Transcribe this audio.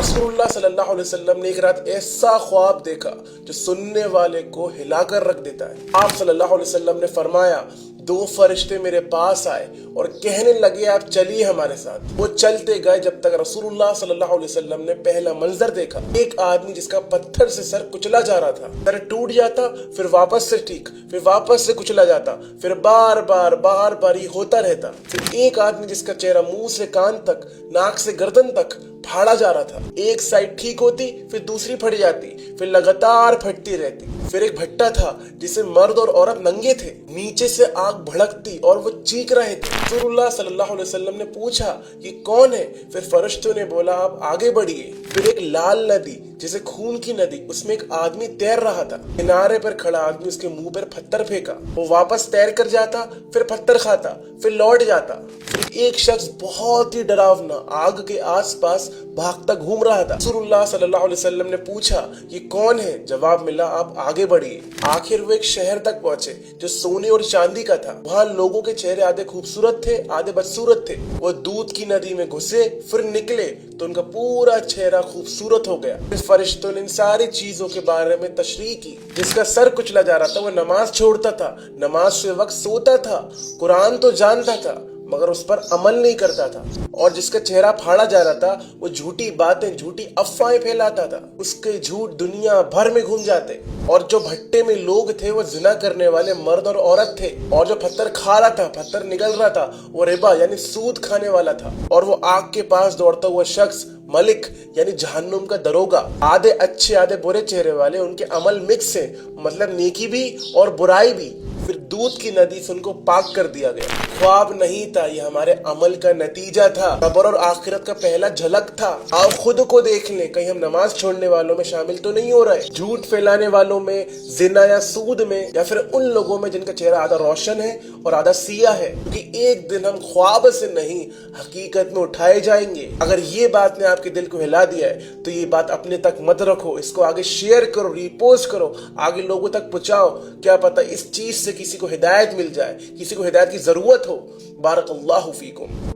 रसूलुल्लाह सल्लल्लाहु अलैहि वसल्लम ने एक रात ऐसा ख्वाब देखा जो सुनने वाले को हिलाकर रख देता है। आप सल्लल्लाहु अलैहि वसल्लम ने फरमाया, दो फरिश्ते मेरे पास आए और कहने लगे, आप चलिए हमारे साथ। वो चलते गए जब तक रसूलुल्लाह सल्लल्लाहु अलैहि वसल्लम ने पहला मंजर देखा। एक आदमी जिसका पत्थर से सर कुचला जा रहा था, सर टूट जाता, फिर वापस से ठीक, फिर वापस से कुचला जाता, फिर बार बार ये होता रहता। फिर एक आदमी जिसका चेहरा मुंह से कान तक, नाक से गर्दन तक फाड़ा जा रहा था। एक साइड ठीक होती, फिर दूसरी फट जाती, फिर लगातार फटती रहती। फिर एक भट्टा था जिसे मर्द और औरत नंगे थे, नीचे से आग भड़कती और वो चीख रहे थे। रसूलुल्लाह सल्लल्लाहु अलैहि वसल्लम ने पूछा, ये कौन है? फिर फरिश्तों ने बोला, आप आगे बढ़िए। फिर एक लाल नदी, जैसे खून की नदी, उसमें एक आदमी तैर रहा था। किनारे पर खड़ा आदमी उसके मुंह पर पत्थर फेंका, वो वापस तैर कर जाता, फिर पत्थर खाता, फिर लौट जाता। फिर एक शख्स बहुत ही डरावना आग के आसपास भागता घूम रहा था। रसूलुल्लाह सल्लल्लाहु अलैहि वसल्लम ने पूछा, ये कौन है? जवाब मिला, आप आगे बढ़िए। आखिर वो एक शहर तक पहुंचे जो सोने और चांदी का था। वहां लोगों के चेहरे आधे खूबसूरत थे, आधे बदसूरत थे। वो दूध की नदी में घुसे, फिर निकले तो उनका पूरा चेहरा खूबसूरत हो गया। फिर फरिश्तों ने इन सारी चीजों के बारे में तशरीह की। जिसका सर कुचला जा रहा था वो नमाज छोड़ता था, नमाज से वक्त सोता था, कुरान तो जानता था मगर उस पर अमल नहीं करता था। और जिसका चेहरा फाड़ा जा रहा था वो झूठी बातें, झूठी अफवाहें फैलाता था। उसके झूठ दुनिया भर में घूम जाते। और जो भट्टे में लोग थे वो जिना करने वाले मर्द और औरत थे। और जो पत्थर खा रहा था, पत्थर निगल रहा था, वो रिबा यानी सूद खाने वाला था। और वो आग के पास दौड़ता हुआ शख्स मलिक यानी जहन्नुम का दरोगा। आधे अच्छे आधे बुरे चेहरे वाले, उनके अमल मिक्स है, मतलब नेकी भी और बुराई भी। फिर दूध की नदी से उनको पाक कर दिया गया। ख्वाब नहीं था, ये हमारे अमल का नतीजा था। कब्र और आखिरत का पहला झलक था। आप खुद को देख लें, कहीं हम नमाज छोड़ने वालों में शामिल तो नहीं हो रहे, झूठ फैलाने वालों में, जिना या सूद में, या फिर उन लोगों में जिनका चेहरा आधा रोशन है और आधा सिया है। क्योंकि एक दिन हम ख्वाब से नहीं हकीकत में उठाए जाएंगे। अगर ये बात ने आपके दिल को हिला दिया है तो ये बात अपने तक मत रखो, इसको आगे शेयर करो, रीपोस्ट करो, आगे लोगों तक पहुंचाओ। क्या पता इस चीज से किसी को हिदायत मिल जाए, किसी को हिदायत की जरूरत हो। बारकल्लाहु फीकुम।